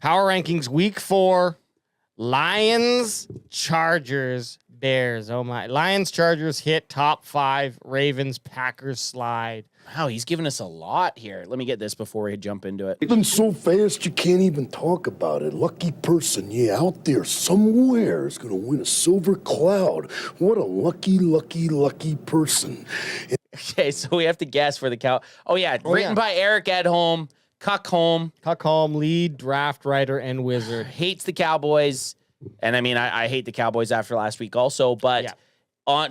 Power rankings week 4. Lions, Chargers, Bears. Oh my. Lions, Chargers hit top 5. Ravens, Packers slide. Wow, he's giving us a lot here. Let me get this before we jump into it. Even so fast you can't even talk about it. Lucky person, yeah, out there somewhere is going to win a silver cloud. What a lucky person. Okay, so we have to guess for the cow. Oh, yeah. Written by Eric Edholm. Cuckholm, lead draft writer and wizard. Hates the Cowboys. And I mean, I hate the Cowboys after last week also, but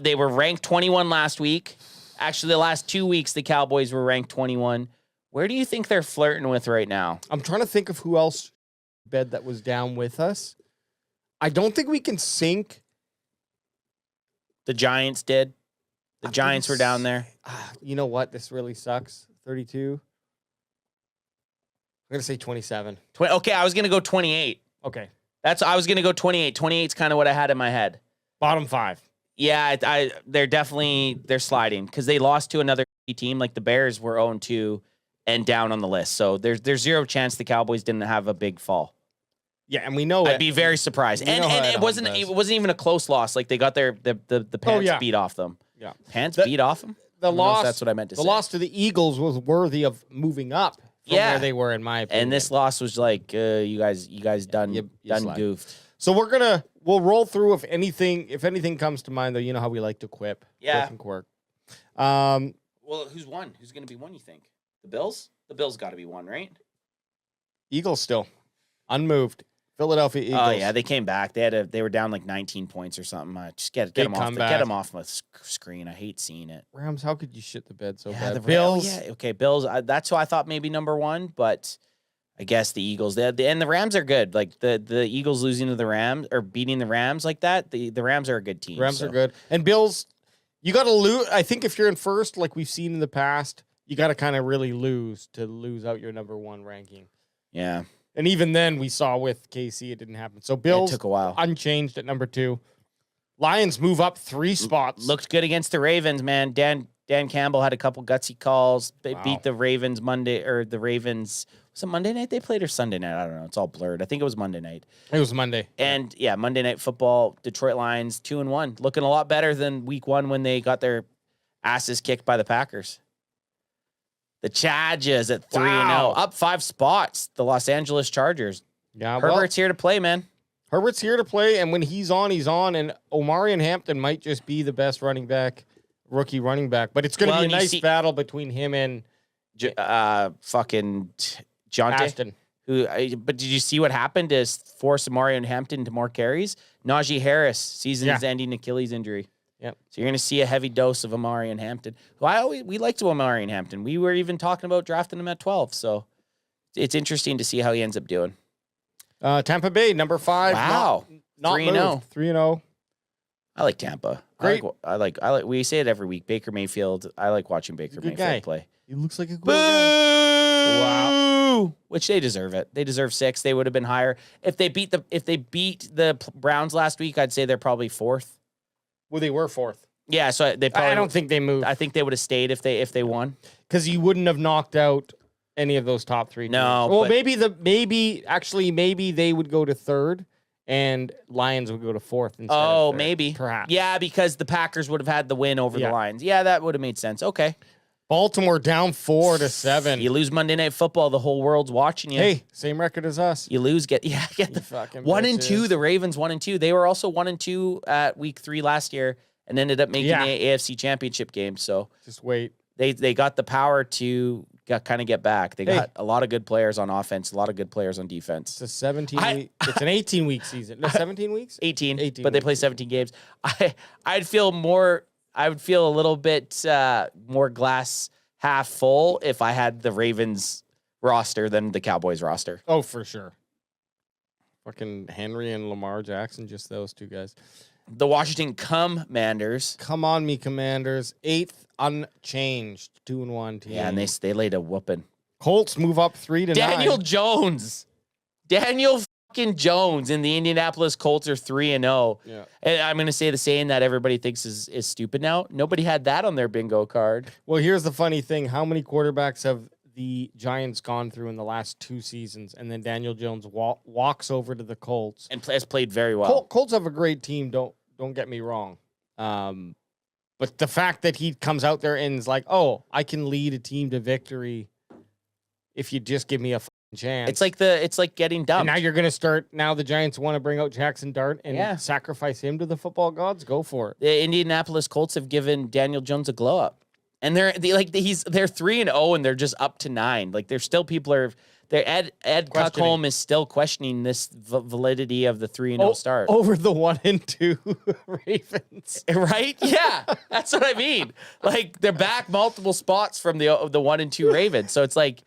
they were ranked 21 last week. Actually, the last 2 weeks, the Cowboys were ranked 21. Where do you think they're flirting with right now? I'm trying to think of who else bed that was down with us. I don't think we can sync. The Giants did. The Giants were down there. You know what? This really sucks. 32. I'm going to say 27. Okay, I was going to go 28. Okay. I was going to go 28. 28 is kind of what I had in my head. Bottom 5. Yeah, they're sliding because they lost to another team. Like the Bears were 0-2 and down on the list. So there's zero chance the Cowboys didn't have a big fall. Yeah, and we know I'd be very surprised. And it wasn't even a close loss. Like they got the pants beat off them. Yeah. Pants beat off them? The loss, that's what I meant to say. The loss to the Eagles was worthy of moving up from where they were, in my opinion. And this loss was like, you guys done goofed. So we'll roll through if anything comes to mind, though. You know how we like to quip. Yeah. Quip and quirk. Well, who's won? Who's going to be one, you think? The Bills? The Bills got to be one, right? Eagles still unmoved. Philadelphia Eagles. Oh yeah, they came back. They were down like 19 points or something. Just get them off. Get them off my screen. I hate seeing it. Rams, how could you shit the bed so bad? The Bills. Okay, Bills. That's who I thought maybe number one, but I guess the Eagles. And the Rams are good. Like the Eagles losing to the Rams or beating the Rams like that. The Rams are a good team. Rams are good. And Bills, you got to lose. I think if you're in first, like we've seen in the past, you got to kind of really lose out your number one ranking. Yeah. And even then, we saw with KC, it didn't happen. So Bills took a while. Unchanged at number 2. Lions move up 3 spots. Looked good against the Ravens, man. Dan Campbell had a couple gutsy calls. They beat the Ravens Monday, or the Ravens. Was it Monday night they played or Sunday night? I don't know. It's all blurred. I think it was Monday night. It was Monday. And yeah, Monday Night Football, Detroit Lions 2-1. Looking a lot better than week 1 when they got their asses kicked by the Packers. The Chargers at 3-0, up 5 spots. The Los Angeles Chargers. Yeah, Herbert's here to play, man. Herbert's here to play, and when he's on, he's on. And Omarion Hampton might just be the best rookie running back. But it's going to be a nice battle between him and fucking Jonte. Ashton. But did you see what happened to force Omarion Hampton to more carries? Najee Harris, season-ending Achilles injury. Yep. So you're going to see a heavy dose of Omarion Hampton, who we liked Omarion Hampton. We were even talking about drafting him at 12. So it's interesting to see how he ends up doing. Tampa Bay, number 5. Wow. Not 3-0. 3-0. I like Tampa. Great. I like. We say it every week. Baker Mayfield. I like watching Baker Mayfield play. He looks like a good guy. Wow. Which they deserve it. They deserve 6. They would have been higher if they beat the Browns last week. I'd say they're probably 4th. Well, they were 4th. Yeah, so they probably. I don't think they moved. I think they would have stayed if they won. Because you wouldn't have knocked out any of those top 3 teams. No. Well, maybe they would go to 3rd, and Lions would go to 4th instead of 3rd, maybe. Perhaps. Yeah, because the Packers would have had the win over the Lions. Yeah, that would have made sense. Okay. Baltimore down 4-7. You lose Monday Night Football, the whole world's watching you. Hey, same record as us. You lose, get the 1-2. The Ravens 1-2. They were also 1-2 at week 3 last year and ended up making the AFC Championship game. So just wait. They got the power to kind of get back. They got a lot of good players on offense, a lot of good players on defense. It's a 17-week. It's an 18-week season. No, 17 weeks. 18 but they play 17 games. I'd feel more. I would feel a little bit more glass half full if I had the Ravens roster than the Cowboys roster. Oh, for sure. Fucking Henry and Lamar Jackson, just those 2 guys. The Washington Commanders. Come on, me Commanders. 8th unchanged, 2-1 team. Yeah, and they laid a whooping. Colts move up 3-9. Daniel Jones fucking Jones and the Indianapolis Colts are 3-0. Yeah. And I'm going to say the saying that everybody thinks is stupid now. Nobody had that on their bingo card. Well, here's the funny thing. How many quarterbacks have the Giants gone through in the last 2 seasons, and then Daniel Jones walks over to the Colts and has played very well. Colts have a great team. Don't get me wrong, but the fact that he comes out there and is like, "Oh, I can lead a team to victory if you just give me a chance." It's like getting dumped. And now you're gonna start. Now the Giants want to bring out Jackson Dart and sacrifice him to the football gods. Go for it. The Indianapolis Colts have given Daniel Jones a glow up. And they're 3-0 and they're just up to 9. Like there's still people Ed Cuckholm is still questioning this validity of the 3-0 start over the 1-2 Ravens, right? Yeah, that's what I mean. Like they're back multiple spots from the 1-2 Ravens, so it's like,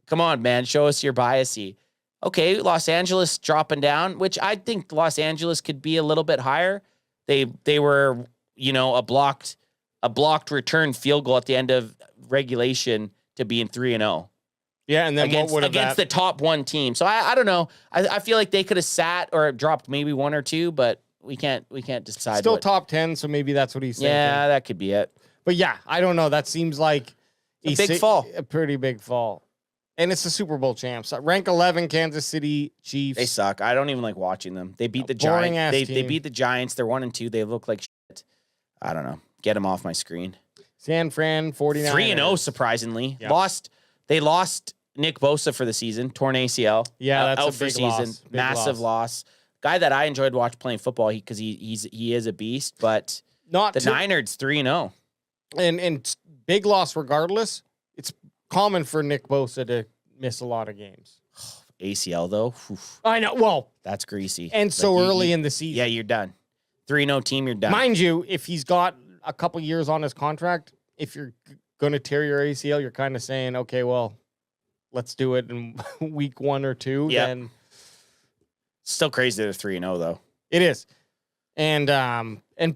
come on, man, show us your biasy. Okay, Los Angeles dropping down, which I think Los Angeles could be a little bit higher. They were a blocked return field goal at the end of regulation to being 3-0. Yeah, and then against the top 1 team. So I don't know. I feel like they could have sat or dropped maybe 1 or 2, but we can't decide. Still top 10, so maybe that's what he's saying. Yeah, that could be it. But yeah, I don't know. That seems like a big fall. A pretty big fall. And it's the Super Bowl champs. Rank 11 Kansas City Chiefs. They suck. I don't even like watching them. They beat the Giants. They beat the Giants. They're 1-2. They look like shit. I don't know. Get them off my screen. San Fran 49ers. 3-0 surprisingly. Yeah. They lost Nick Bosa for the season, torn ACL. Yeah, that's out a for big season. Loss. Massive loss. Guy that I enjoyed watching playing football because he is a beast, but Niners 3-0. And big loss regardless. It's common for Nick Bosa to miss a lot of games. ACL though. Oof. I know. Well, that's greasy. And so early in the season. Yeah, you're done. 3-0 team, you're done. Mind you, if he's got a couple years on his contract, if you're going to tear your ACL, you're kind of saying, okay, well, let's do it in week 1 or 2. Yep. Then still crazy they're 3-0 though. It is. And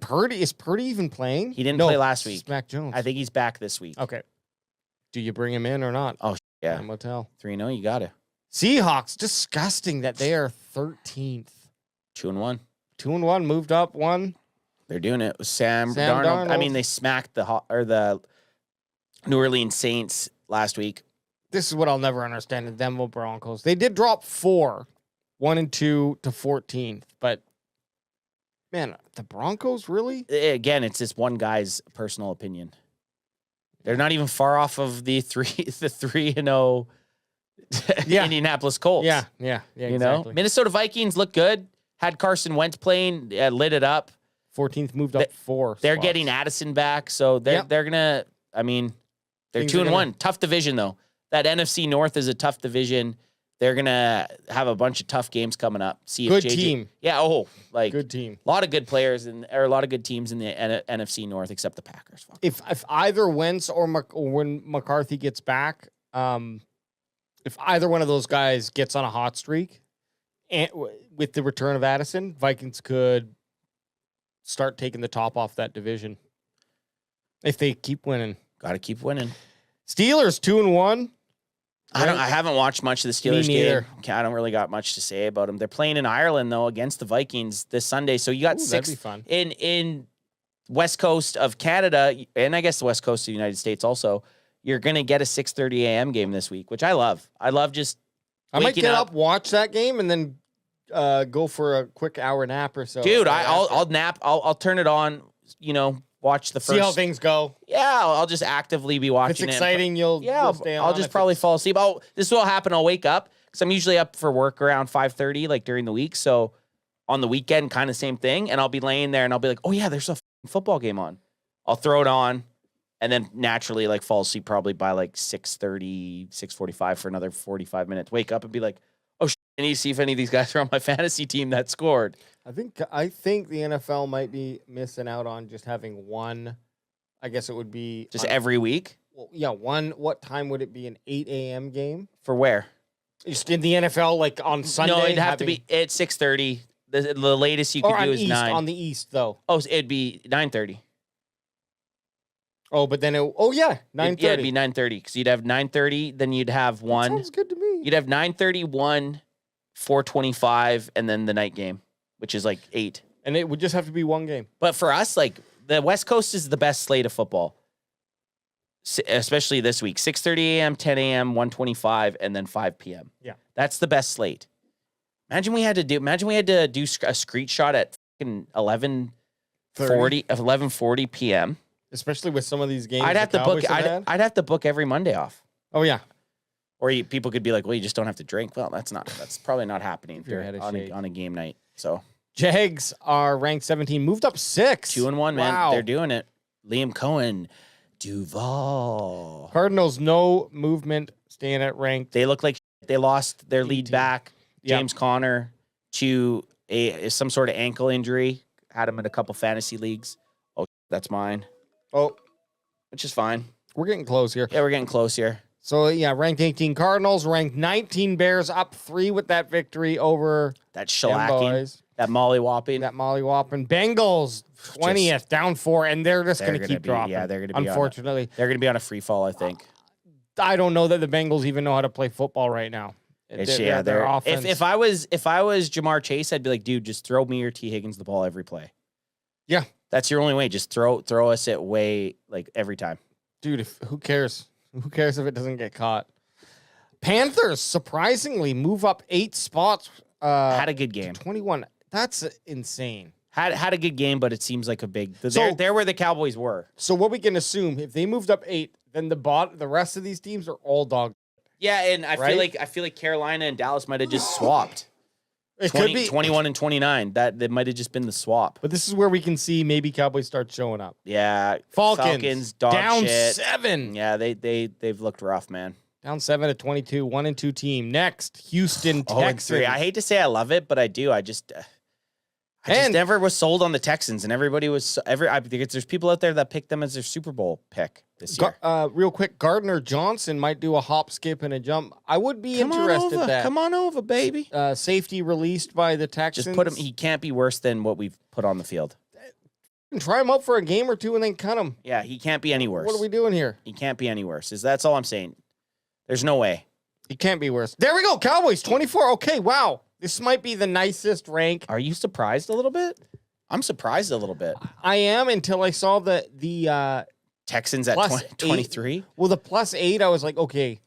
Purdy, is Purdy even playing? He didn't play last week. Mac Jones. I think he's back this week. Okay. Do you bring him in or not? Oh, yeah. I'm going to tell. 3-0, you got to. Seahawks, disgusting that they are 13th. 2-1. 2-1, moved up 1. They're doing it with Sam Darnold. I mean, they smacked the New Orleans Saints last week. This is what I'll never understand. The Denver Broncos. They did drop 4, 1-2 to 14th, but man, the Broncos really? Again, it's this one guy's personal opinion. They're not even far off of the 3-0 Indianapolis Colts. Yeah, exactly. Minnesota Vikings look good. Had Carson Wentz playing, lit it up. 14th moved up 4. They're getting Addison back, so they're gonna. I mean, they're 2-1. Tough division though. That NFC North is a tough division. They're gonna have a bunch of tough games coming up. See if good team. Yeah. Good team. A lot of good players or a lot of good teams in the NFC North, except the Packers. If either Wentz or when McCarthy gets back, if either one of those guys gets on a hot streak, and with the return of Addison, Vikings could start taking the top off that division. If they keep winning. Got to keep winning. Steelers 2-1. I haven't watched much of the Steelers game. I don't really got much to say about them. They're playing in Ireland though against the Vikings this Sunday. So you got 6 that'd be fun. in West Coast of Canada, and I guess the West Coast of the United States also. You're gonna get a 6:30 a.m. game this week, which I love. I love just. I might get up, watch that game, and then go for a quick hour nap or so. Dude, I'll nap. I'll turn it on. Watch the first. See how things go. Yeah, I'll just actively be watching. If it's exciting, you'll stay on. I'll just probably fall asleep. This is what'll happen. I'll wake up because I'm usually up for work around 5:30, like during the week. So on the weekend, kind of same thing. And I'll be laying there and I'll be like, oh yeah, there's a football game on. I'll throw it on, and then naturally like fall asleep probably by like 6:30, 6:45 for another 45 minutes. Wake up and be like, oh shit, I need to see if any of these guys are on my fantasy team that scored. I think the NFL might be missing out on just having one. I guess it would be just every week. Well, yeah, one. What time would it be? An 8 a.m. game for where? Just in the NFL, like on Sunday. No, it'd have to be at 6:30. The latest you could do is 9 on the East, though. Oh, so it'd be 9:30. Oh, but then 9:30. Yeah, it'd be 9:30 because you'd have 9:30. Then you'd have 1. That sounds good to me. You'd have 9:30, 1, 4:25, and then the night game, which is like 8. And it would just have to be one game. But for us, like the West Coast is the best slate of football. especially this week, 6:30 a.m., 10 a.m., 1:25, and then 5 p.m. Yeah. That's the best slate. Imagine we had to do a screenshot at fucking 11:40 p.m. Especially with some of these games. I'd have the to book. Cowboys have had. I'd have to book every Monday off. Oh yeah. Or people could be like, "Well, you just don't have to drink." Well, that's probably not happening If you're ahead of shake. on a game night. So Jags are ranked 17, moved up 6. 2-1, man. Wow. They're doing it. Liam Cohen, Duval. Cardinals, no movement, staying at ranked. They look like they lost their lead 18. back, Yep. James Conner, to some sort of ankle injury. Had him in a couple fantasy leagues. Oh, that's mine. Oh, Which is fine. we're getting close here. Yeah, we're getting close here. So, yeah, ranked 18 Cardinals, ranked 19 Bears, up 3 with that victory over That them shellacking, boys. that mollywhopping. That mollywhopping. Bengals, 20th, down 4, and they're just They're going to gonna keep be- dropping. yeah, they're gonna be on it. unfortunately. They're going to be on a free fall, I think. I don't know that the Bengals even know how to play football right now. Their offense. If I was Jamar Chase, I'd be like, dude, just throw me or T. Higgins the ball every play. Yeah. That's your only way. Just throw us it way like every time. Dude, who cares? Who cares if it doesn't get caught? Panthers surprisingly move up 8 spots. Had a good game. 21. That's insane. Had a good game, but it seems like a big. So- They're where the Cowboys were. So what we can assume, if they moved up 8, then the rest of these teams are all dog. Yeah, and I Right? feel like Carolina and Dallas might have just swapped. It 20, could be 21 and 29. That might have just been the swap. But this is where we can see maybe Cowboys start showing up. Yeah, Falcons dog down shit. 7. Yeah, they've looked rough, man. Down 7 at 22, 1-2 team. Next, Houston Oh, and Texans. 3. I hate to say I love it, but I do. I just And- never was sold on the Texans, and everybody was I think there's people out there that picked them as their Super Bowl pick this year. Real quick, Gardner Johnson might do a hop, skip, and a jump. I would be interested in that. Come on over, baby. Safety released by the Texans. Just put him. He can't be worse than what we've put on the field. Try him out for a game or two and then cut him. Yeah, he can't be any worse. What are we doing here? He can't be any worse. That's all I'm saying. There's no way. He can't be worse. There we go. Cowboys 24. Okay, wow. This might be the nicest rank. Are you surprised a little bit? I'm surprised a little bit. I am until I saw the Texans at plus 23. well, the +8. I was like, okay,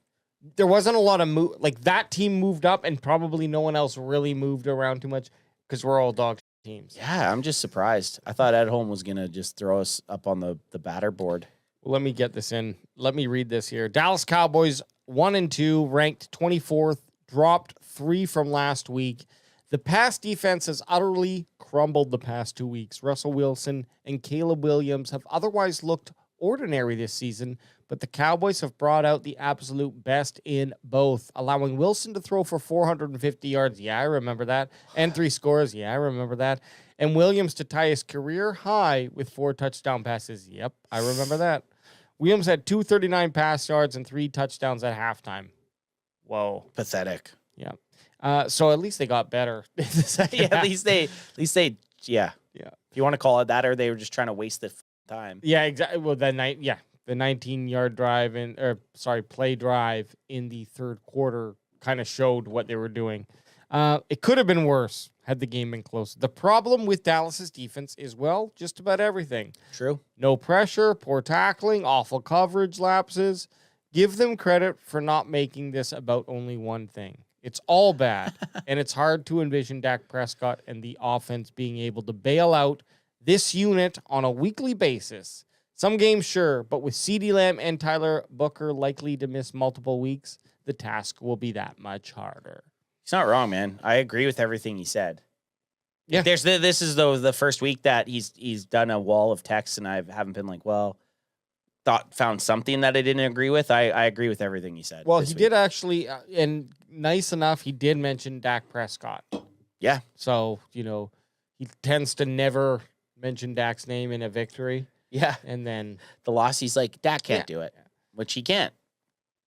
there wasn't a lot of move. Like that team moved up, and probably no one else really moved around too much because we're all dog teams. Yeah, I'm just surprised. I thought Ed Home was gonna just throw us up on the batter board. Well, let me get this in. Let me read this here. Dallas Cowboys 1-2, ranked 24th, dropped 3 from last week. The pass defense has utterly crumbled the past 2 weeks. Russell Wilson and Caleb Williams have otherwise looked ordinary this season, but the Cowboys have brought out the absolute best in both, allowing Wilson to throw for 450 yards. Yeah, I remember that. And 3 scores. Yeah, I remember that. And Williams to tie his career high with 4 touchdown passes. Yep, I remember that. Williams had 239 pass yards and 3 touchdowns at halftime. Whoa. Pathetic. Yeah. So at least they got better. in the second Yeah, half. at least they yeah. Yeah. If you want to call it that, or they were just trying to waste the time. Yeah, exactly. Well, the 19-yard drive play drive in the third quarter kind of showed what they were doing. It could have been worse had the game been close. The problem with Dallas's defense is, well, just about everything. True. No pressure, poor tackling, awful coverage lapses. Give them credit for not making this about only one thing. It's all bad, and it's hard to envision Dak Prescott and the offense being able to bail out this unit on a weekly basis. Some games, sure, but with CeeDee Lamb and Tyler Booker likely to miss multiple weeks, the task will be that much harder. He's not wrong, man. I agree with everything he said. Yeah. This is the first week that he's done a wall of texts, and I haven't been like, well, found something that I didn't agree with. I agree with everything he said. Well, this he week. did actually, and nice enough, he did mention Dak Prescott. Yeah. So, he tends to never mention Dak's name in a victory. Yeah. And then The loss, he's like, Dak can't do it, which he can't.